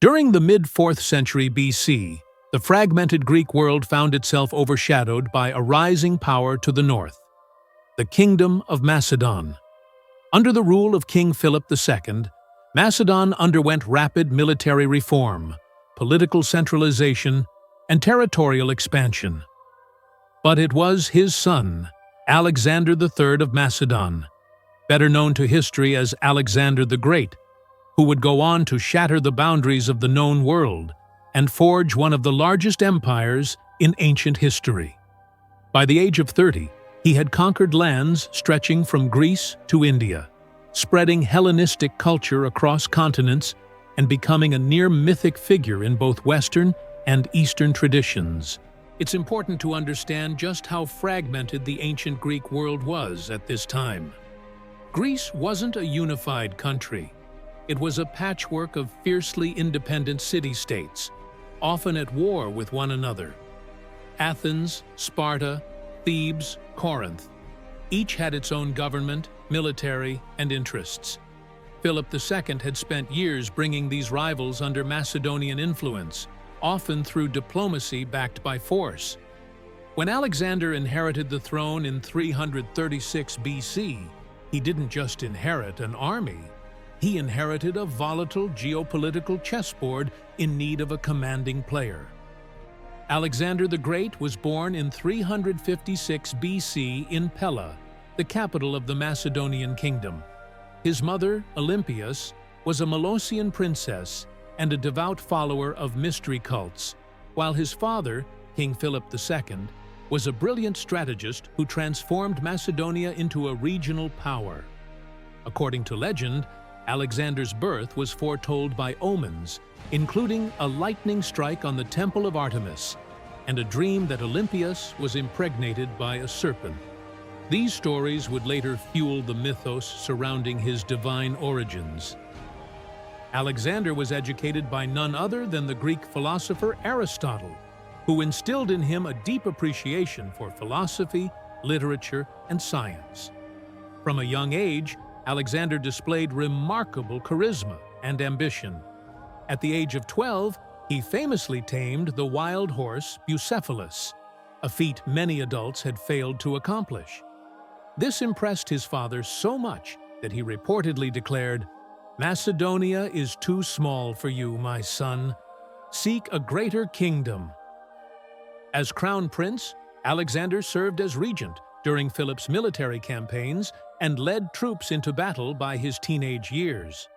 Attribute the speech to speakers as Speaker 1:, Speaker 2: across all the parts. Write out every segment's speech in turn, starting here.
Speaker 1: During the mid-4th century BC, the fragmented Greek world found itself overshadowed by a rising power to the north, the Kingdom of Macedon. Under the rule of King Philip II, Macedon underwent rapid military reform, political centralization, and territorial expansion. But it was his son, Alexander III of Macedon, better known to history as Alexander the Great, who would go on to shatter the boundaries of the known world and forge one of the largest empires in ancient history. By the age of 30, he had conquered lands stretching from Greece to India, spreading Hellenistic culture across continents and becoming a near-mythic figure in both Western and Eastern traditions. It's important to understand just how fragmented the ancient Greek world was at this time. Greece wasn't a unified country. It was a patchwork of fiercely independent city-states, often at war with one another. Athens, Sparta, Thebes, Corinth. Each had its own government, military, and interests. Philip II had spent years bringing these rivals under Macedonian influence, often through diplomacy backed by force. When Alexander inherited the throne in 336 BC, he didn't just inherit an army. He inherited a volatile geopolitical chessboard in need of a commanding player. Alexander the Great was born in 356 BC in Pella, the capital of the Macedonian kingdom. His mother, Olympias, was a Molossian princess and a devout follower of mystery cults, while his father, King Philip II, was a brilliant strategist who transformed Macedonia into a regional power. According to legend, Alexander's birth was foretold by omens, including a lightning strike on the Temple of Artemis and a dream that Olympias was impregnated by a serpent. These stories would later fuel the mythos surrounding his divine origins. Alexander was educated by none other than the Greek philosopher Aristotle, who instilled in him a deep appreciation for philosophy, literature, and science. From a young age, Alexander displayed remarkable charisma and ambition. At the age of 12, he famously tamed the wild horse Bucephalus, a feat many adults had failed to accomplish. This impressed his father so much that he reportedly declared, "Macedonia is too small for you, my son. Seek a greater kingdom." As crown prince, Alexander served as regent during Philip's military campaigns and led troops into battle by his teenage years.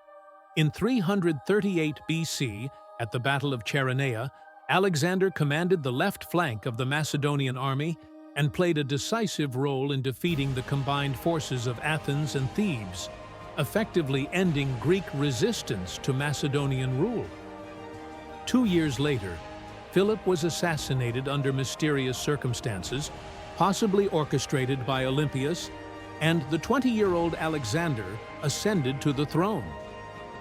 Speaker 1: In 338 BC, at the Battle of Chaeronea, Alexander commanded the left flank of the Macedonian army and played a decisive role in defeating the combined forces of Athens and Thebes, effectively ending Greek resistance to Macedonian rule. 2 years later, Philip was assassinated under mysterious circumstances, possibly orchestrated by Olympias, and the 20-year-old Alexander ascended to the throne.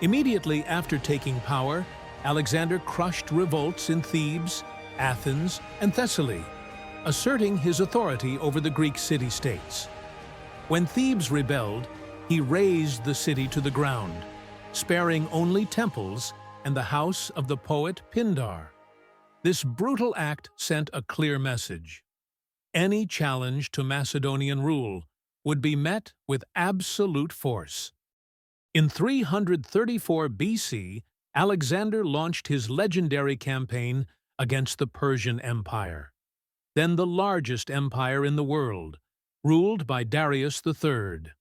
Speaker 1: Immediately after taking power, Alexander crushed revolts in Thebes, Athens, and Thessaly, asserting his authority over the Greek city-states. When Thebes rebelled, he razed the city to the ground, sparing only temples and the house of the poet Pindar. This brutal act sent a clear message. Any challenge to Macedonian rule would be met with absolute force. In 334 BC, Alexander launched his legendary campaign against the Persian Empire, then the largest empire in the world, ruled by Darius III.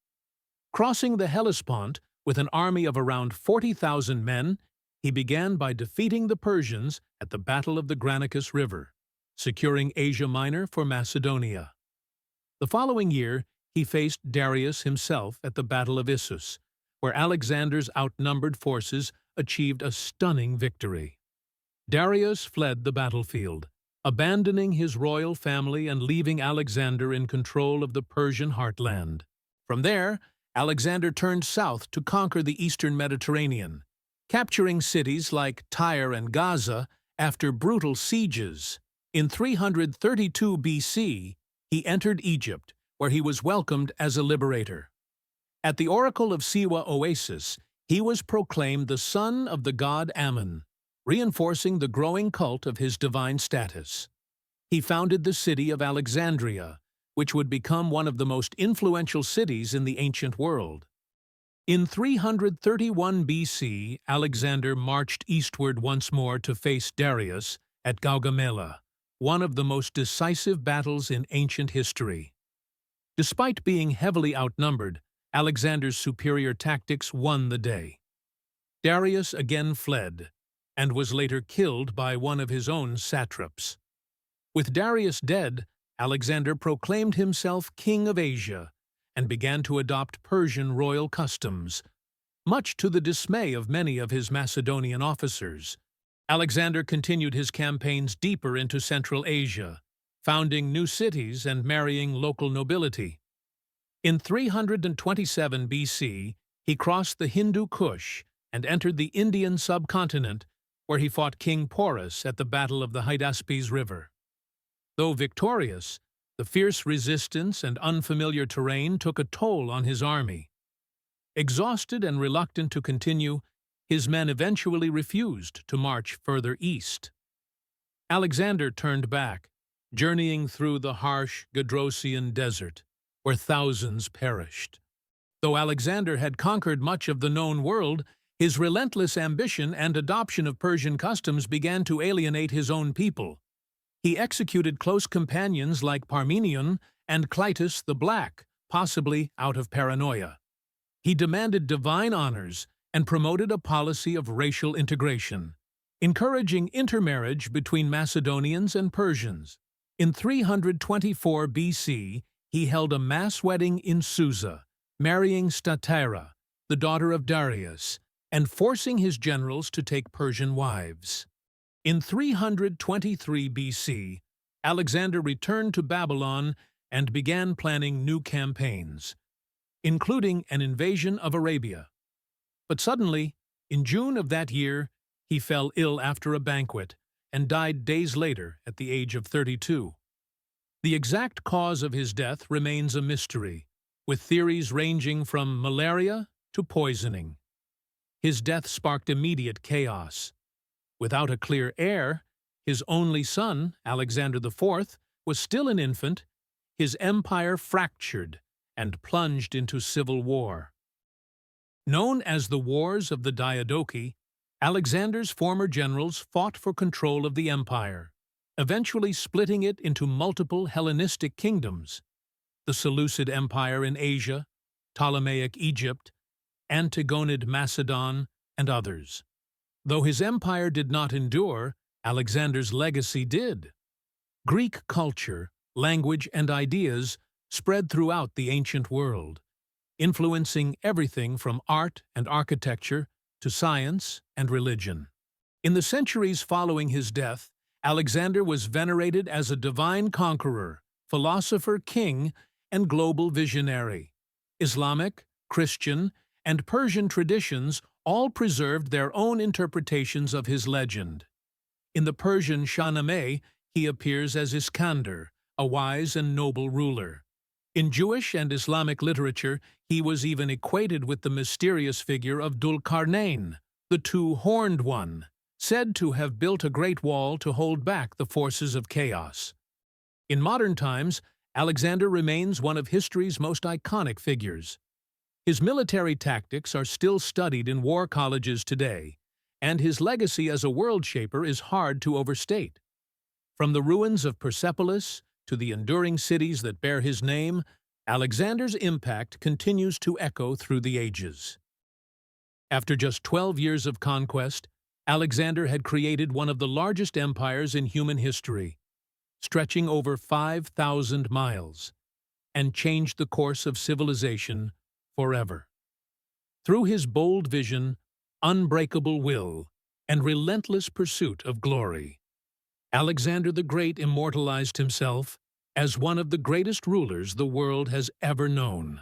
Speaker 1: Crossing the Hellespont with an army of around 40,000 men, he began by defeating the Persians at the Battle of the Granicus River, securing Asia Minor for Macedonia. The following year, he faced Darius himself at the Battle of Issus, where Alexander's outnumbered forces achieved a stunning victory. Darius fled the battlefield, abandoning his royal family and leaving Alexander in control of the Persian heartland. From there, Alexander turned south to conquer the eastern Mediterranean, capturing cities like Tyre and Gaza after brutal sieges. In 332 BC, he entered Egypt, where he was welcomed as a liberator. At the Oracle of Siwa Oasis, he was proclaimed the son of the god Ammon, reinforcing the growing cult of his divine status. He founded the city of Alexandria, which would become one of the most influential cities in the ancient world. In 331 BC, Alexander marched eastward once more to face Darius at Gaugamela, one of the most decisive battles in ancient history. Despite being heavily outnumbered, Alexander's superior tactics won the day. Darius again fled, and was later killed by one of his own satraps. With Darius dead, Alexander proclaimed himself king of Asia and began to adopt Persian royal customs, much to the dismay of many of his Macedonian officers. Alexander continued his campaigns deeper into Central Asia, founding new cities and marrying local nobility. In 327 BC, he crossed the Hindu Kush and entered the Indian subcontinent, where he fought King Porus at the Battle of the Hydaspes River. Though victorious, the fierce resistance and unfamiliar terrain took a toll on his army. Exhausted and reluctant to continue, his men eventually refused to march further east. Alexander turned back, journeying through the harsh Gedrosian desert, where thousands perished. Though Alexander had conquered much of the known world, his relentless ambition and adoption of Persian customs began to alienate his own people. He executed close companions like Parmenion and Clytus the Black, possibly out of paranoia. He demanded divine honors and promoted a policy of racial integration, encouraging intermarriage between Macedonians and Persians. In 324 BC, he held a mass wedding in Susa, marrying Statira, the daughter of Darius, and forcing his generals to take Persian wives. In 323 BC, Alexander returned to Babylon and began planning new campaigns, including an invasion of Arabia. But suddenly, in June of that year, he fell ill after a banquet and died days later at the age of 32. The exact cause of his death remains a mystery, with theories ranging from malaria to poisoning. His death sparked immediate chaos. Without a clear heir, his only son, Alexander IV, was still an infant. His empire fractured and plunged into civil war. Known as the Wars of the Diadochi, Alexander's former generals fought for control of the empire, eventually splitting it into multiple Hellenistic kingdoms: the Seleucid Empire in Asia, Ptolemaic Egypt, Antigonid Macedon, and others. Though his empire did not endure, Alexander's legacy did. Greek culture, language, and ideas spread throughout the ancient world, influencing everything from art and architecture to science and religion. In the centuries following his death, Alexander was venerated as a divine conqueror, philosopher, king, and global visionary. Islamic, Christian, and Persian traditions all preserved their own interpretations of his legend. In the Persian Shahnameh, he appears as Iskander, a wise and noble ruler. In Jewish and Islamic literature, he was even equated with the mysterious figure of Dhul-Qarnayn, the two-horned one, said to have built a great wall to hold back the forces of chaos. In modern times, Alexander remains one of history's most iconic figures. His military tactics are still studied in war colleges today, and his legacy as a world shaper is hard to overstate. From the ruins of Persepolis to the enduring cities that bear his name, Alexander's impact continues to echo through the ages. After just 12 years of conquest, Alexander had created one of the largest empires in human history, stretching over 5,000 miles, and changed the course of civilization forever. Through his bold vision, unbreakable will, and relentless pursuit of glory, Alexander the Great immortalized himself as one of the greatest rulers the world has ever known.